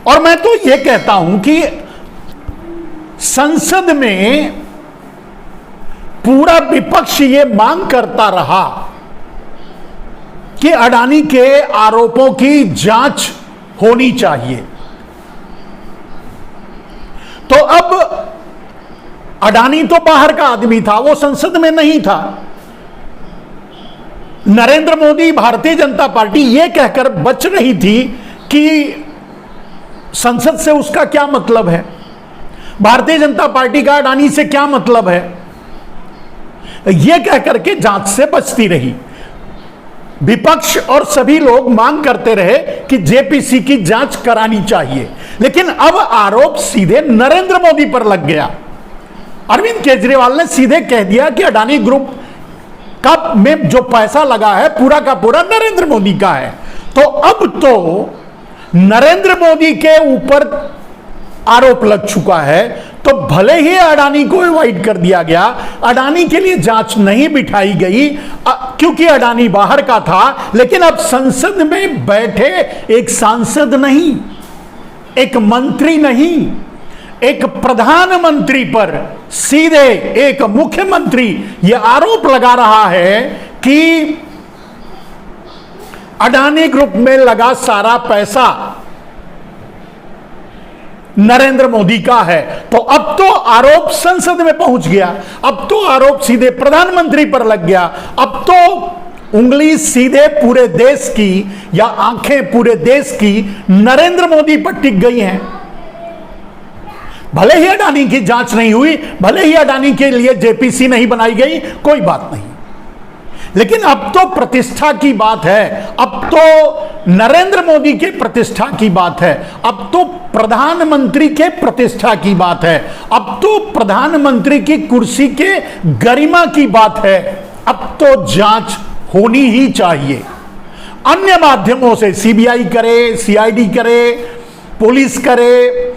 और मैं तो यह कहता हूं कि संसद में पूरा विपक्ष ये मांग करता रहा कि अडानी के आरोपों की जांच होनी चाहिए। तो अब अडानी तो बाहर का आदमी था, वो संसद में नहीं था। नरेंद्र मोदी, भारतीय जनता पार्टी ये कहकर बच रही थी कि संसद से उसका क्या मतलब है, भारतीय जनता पार्टी का अडानी से क्या मतलब है, यह कहकर के जांच से बचती रही। विपक्ष और सभी लोग मांग करते रहे कि जेपीसी की जांच करानी चाहिए, लेकिन अब आरोप सीधे नरेंद्र मोदी पर लग गया। अरविंद केजरीवाल ने सीधे कह दिया कि अडानी ग्रुप का में जो पैसा लगा है पूरा का पूरा नरेंद्र मोदी का है। तो अब तो नरेंद्र मोदी के ऊपर आरोप लग चुका है, तो भले ही अडानी को अवॉइड कर दिया गया, अडानी के लिए जांच नहीं बिठाई गई क्योंकि अडानी बाहर का था, लेकिन अब संसद में बैठे एक सांसद नहीं, एक मंत्री नहीं, एक प्रधानमंत्री पर सीधे एक मुख्यमंत्री यह आरोप लगा रहा है कि अडानी ग्रुप में लगा सारा पैसा नरेंद्र मोदी का है। तो अब तो आरोप संसद में पहुंच गया, अब तो आरोप सीधे प्रधानमंत्री पर लग गया, अब तो उंगली सीधे पूरे देश की या आंखें पूरे देश की नरेंद्र मोदी पर टिक गई हैं। भले ही अडानी की जांच नहीं हुई, भले ही अडानी के लिए जेपीसी नहीं बनाई गई, कोई बात नहीं, लेकिन अब तो प्रतिष्ठा की बात है, अब तो नरेंद्र मोदी के प्रतिष्ठा की बात है, अब तो प्रधानमंत्री के प्रतिष्ठा की बात है, अब तो प्रधानमंत्री की कुर्सी के गरिमा की बात है। अब तो जांच होनी ही चाहिए। अन्य माध्यमों से सीबीआई करे, सीआईडी करे, पुलिस करे,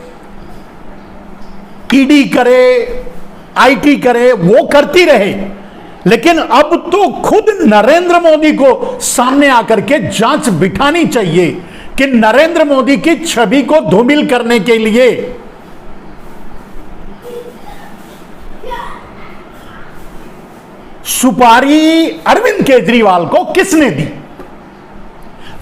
ईडी करे, आईटी करे, वो करती रहे, लेकिन अब तो खुद नरेंद्र मोदी को सामने आकर के जांच बिठानी चाहिए कि नरेंद्र मोदी की छवि को धूमिल करने के लिए सुपारी अरविंद केजरीवाल को किसने दी।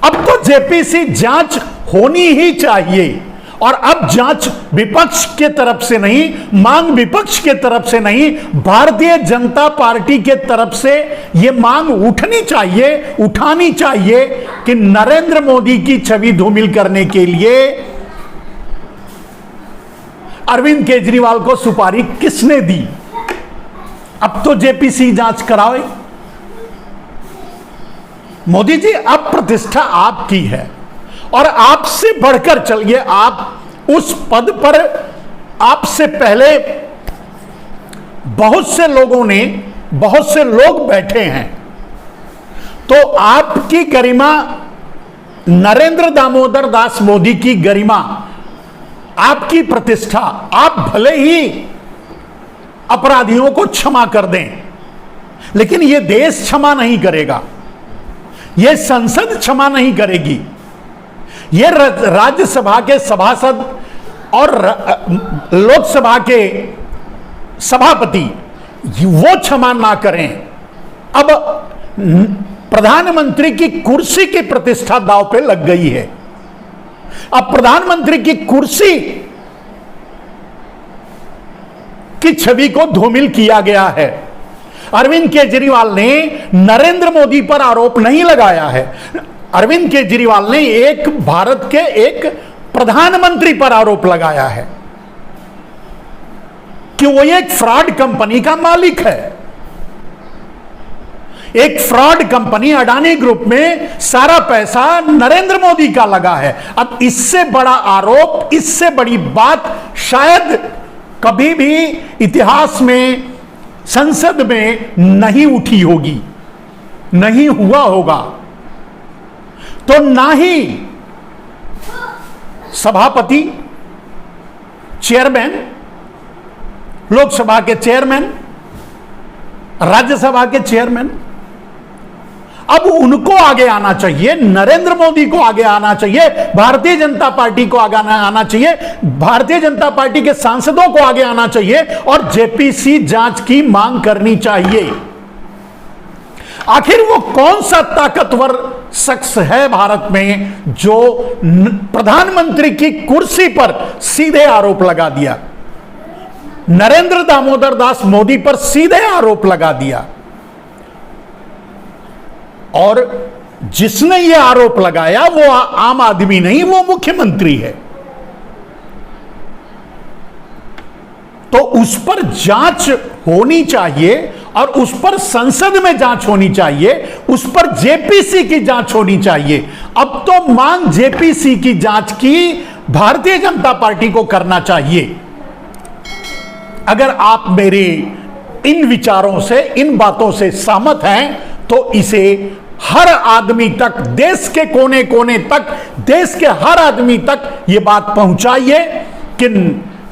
अब तो जेपीसी जांच होनी ही चाहिए, और अब जांच विपक्ष के तरफ से नहीं, मांग विपक्ष के तरफ से नहीं, भारतीय जनता पार्टी के तरफ से यह मांग उठनी चाहिए, उठानी चाहिए कि नरेंद्र मोदी की छवि धूमिल करने के लिए अरविंद केजरीवाल को सुपारी किसने दी। अब तो जेपीसी जांच कराओ। मोदी जी, अब प्रतिष्ठा आपकी है और आपसे बढ़कर चलिए, आप उस पद पर, आपसे पहले बहुत से लोगों ने, बहुत से लोग बैठे हैं, तो आपकी गरिमा, नरेंद्र दामोदर दास मोदी की गरिमा, आपकी प्रतिष्ठा, आप भले ही अपराधियों को क्षमा कर दें, लेकिन यह देश क्षमा नहीं करेगा, यह संसद क्षमा नहीं करेगी, यह राज्यसभा के सभासद और लोकसभा के सभापति वो क्षमा ना करें। अब प्रधानमंत्री की कुर्सी की प्रतिष्ठा दांव पे लग गई है। अब प्रधानमंत्री की कुर्सी की छवि को धूमिल किया गया है। अरविंद केजरीवाल ने नरेंद्र मोदी पर आरोप नहीं लगाया है, अरविंद केजरीवाल ने एक भारत के एक प्रधानमंत्री पर आरोप लगाया है कि वो एक फ्रॉड कंपनी का मालिक है। एक फ्रॉड कंपनी अडानी ग्रुप में सारा पैसा नरेंद्र मोदी का लगा है। अब इससे बड़ा आरोप, इससे बड़ी बात शायद कभी भी इतिहास में, संसद में नहीं उठी होगी, नहीं हुआ होगा। तो ना ही सभापति, चेयरमैन, लोकसभा के चेयरमैन, राज्यसभा के चेयरमैन, अब उनको आगे आना चाहिए, नरेंद्र मोदी को आगे आना चाहिए, भारतीय जनता पार्टी को आगे आना चाहिए, भारतीय जनता पार्टी के सांसदों को आगे आना चाहिए और जेपीसी जांच की मांग करनी चाहिए। आखिर वो कौन सा ताकतवर शख्स है भारत में जो प्रधानमंत्री की कुर्सी पर सीधे आरोप लगा दिया, नरेंद्र दामोदर दास मोदी पर सीधे आरोप लगा दिया, और जिसने ये आरोप लगाया वो आम आदमी नहीं, वो मुख्यमंत्री है। तो उस पर जांच होनी चाहिए और उस पर संसद में जांच होनी चाहिए, उस पर जेपीसी की जांच होनी चाहिए। अब तो मांग जेपीसी की जांच की भारतीय जनता पार्टी को करना चाहिए। अगर आप मेरे इन विचारों से, इन बातों से सहमत हैं तो इसे हर आदमी तक, देश के कोने कोने तक, देश के हर आदमी तक यह बात पहुंचाइए कि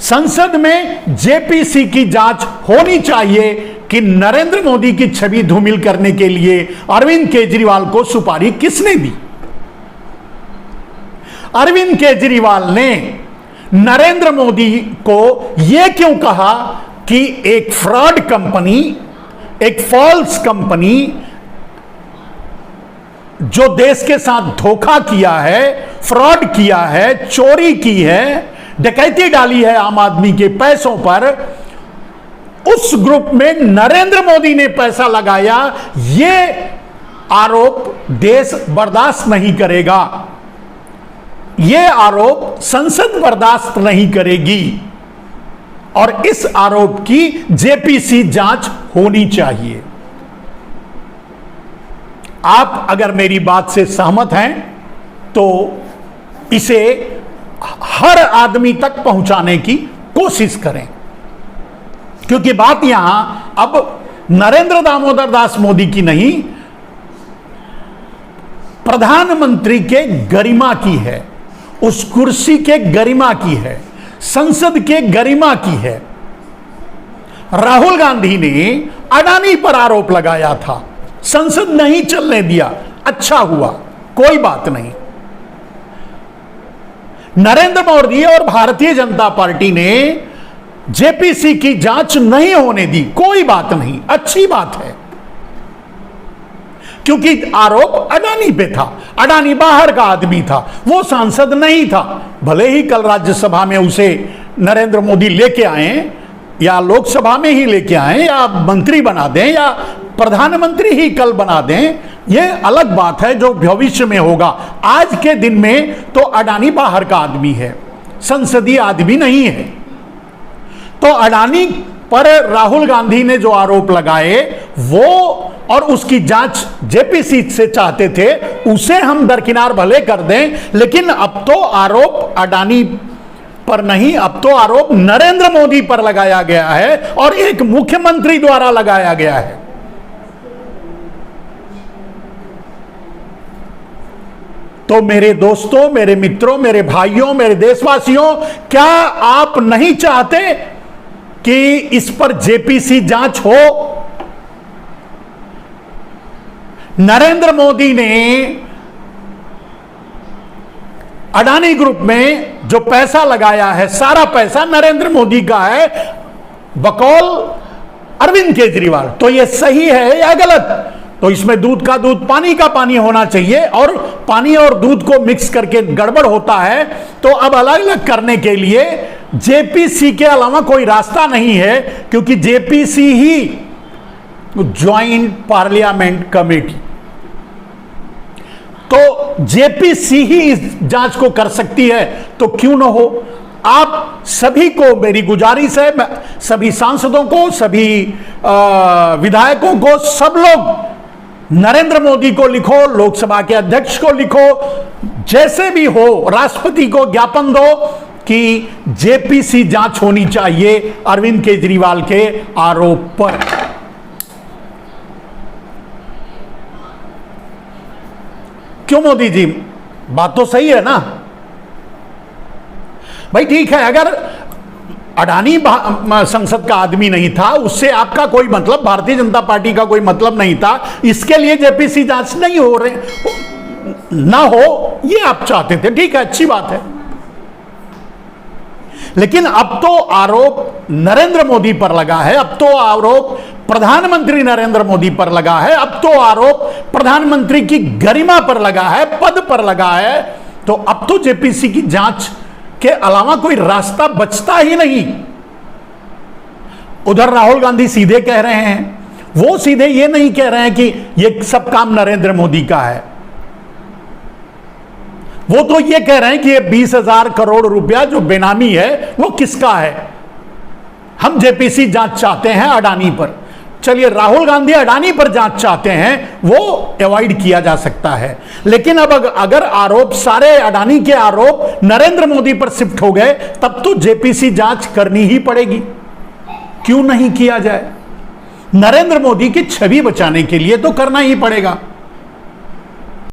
संसद में जेपीसी की जांच होनी चाहिए कि नरेंद्र मोदी की छवि धूमिल करने के लिए अरविंद केजरीवाल को सुपारी किसने दी। अरविंद केजरीवाल ने नरेंद्र मोदी को यह क्यों कहा कि एक फ्रॉड कंपनी, एक फॉल्स कंपनी जो देश के साथ धोखा किया है, फ्रॉड किया है, चोरी की है, डकैती डाली है आम आदमी के पैसों पर, उस ग्रुप में नरेंद्र मोदी ने पैसा लगाया, यह आरोप देश बर्दाश्त नहीं करेगा, यह आरोप संसद बर्दाश्त नहीं करेगी और इस आरोप की जेपीसी जांच होनी चाहिए। आप अगर मेरी बात से सहमत हैं तो इसे हर आदमी तक पहुंचाने की कोशिश करें, क्योंकि बात यहां अब नरेंद्र दामोदर दास मोदी की नहीं, प्रधानमंत्री के गरिमा की है, उस कुर्सी के गरिमा की है, संसद के गरिमा की है। राहुल गांधी ने अडानी पर आरोप लगाया था, संसद नहीं चलने दिया, अच्छा हुआ, कोई बात नहीं। नरेंद्र मोदी और भारतीय जनता पार्टी ने जेपीसी की जांच नहीं होने दी, कोई बात नहीं, अच्छी बात है, क्योंकि आरोप अडानी पे था, अडानी बाहर का आदमी था, वो सांसद नहीं था। भले ही कल राज्यसभा में उसे नरेंद्र मोदी लेके आए या लोकसभा में ही लेके आए या मंत्री बना दें या प्रधानमंत्री ही कल बना दें, यह अलग बात है जो भविष्य में होगा। आज के दिन में तो अडानी बाहर का आदमी है, संसदीय आदमी नहीं है। तो अडानी पर राहुल गांधी ने जो आरोप लगाए वो और उसकी जांच जेपीसी से चाहते थे, उसे हम दरकिनार भले कर दें, लेकिन अब तो आरोप अडानी पर नहीं, अब तो आरोप नरेंद्र मोदी पर लगाया गया है और एक मुख्यमंत्री द्वारा लगाया गया है। तो मेरे दोस्तों, मेरे मित्रों, मेरे भाइयों, मेरे देशवासियों, क्या आप नहीं चाहते कि इस पर जेपीसी जांच हो? नरेंद्र मोदी ने अडानी ग्रुप में जो पैसा लगाया है, सारा पैसा नरेंद्र मोदी का है बकौल अरविंद केजरीवाल। तो यह सही है या गलत? तो इसमें दूध का दूध, पानी का पानी होना चाहिए, और पानी और दूध को मिक्स करके गड़बड़ होता है। तो अब अलग अलग करने के लिए जेपीसी के अलावा कोई रास्ता नहीं है, क्योंकि जेपीसी ही ज्वाइंट पार्लियामेंट कमेटी, तो जेपीसी ही इस जांच को कर सकती है, तो क्यों ना हो। आप सभी को मेरी गुजारिश है, सभी सांसदों को, सभी विधायकों को, सब लोग नरेंद्र मोदी को लिखो, लोकसभा के अध्यक्ष को लिखो, जैसे भी हो, राष्ट्रपति को ज्ञापन दो कि जेपीसी जांच होनी चाहिए अरविंद केजरीवाल के आरोप पर। क्यों मोदी जी, बात तो सही है ना भाई? ठीक है, अगर अडानी संसद का आदमी नहीं था, उससे आपका कोई मतलब, भारतीय जनता पार्टी का कोई मतलब नहीं था, इसके लिए जेपीसी जांच नहीं हो रहे ना हो, ये आप चाहते थे। ठीक है, अच्छी बात है। लेकिन अब तो आरोप नरेंद्र मोदी पर लगा है, अब तो आरोप प्रधानमंत्री नरेंद्र मोदी पर लगा है, अब तो आरोप प्रधानमंत्री की गरिमा पर लगा है, पद पर लगा है। तो अब तो जेपीसी की जांच के अलावा कोई रास्ता बचता ही नहीं। उधर राहुल गांधी सीधे कह रहे हैं, वो सीधे ये नहीं कह रहे हैं कि ये सब काम नरेंद्र मोदी का है, वो तो ये कह रहे हैं कि ये 20,000 करोड़ रुपया जो बेनामी है वो किसका है। हम जेपीसी जांच चाहते हैं अडानी पर। चलिए, राहुल गांधी अडानी पर जांच चाहते हैं, वो अवॉइड किया जा सकता है। लेकिन अब अगर आरोप, सारे अडानी के आरोप नरेंद्र मोदी पर शिफ्ट हो गए, तब तो जेपीसी जांच करनी ही पड़ेगी। क्यों नहीं किया जाए? नरेंद्र मोदी की छवि बचाने के लिए तो करना ही पड़ेगा।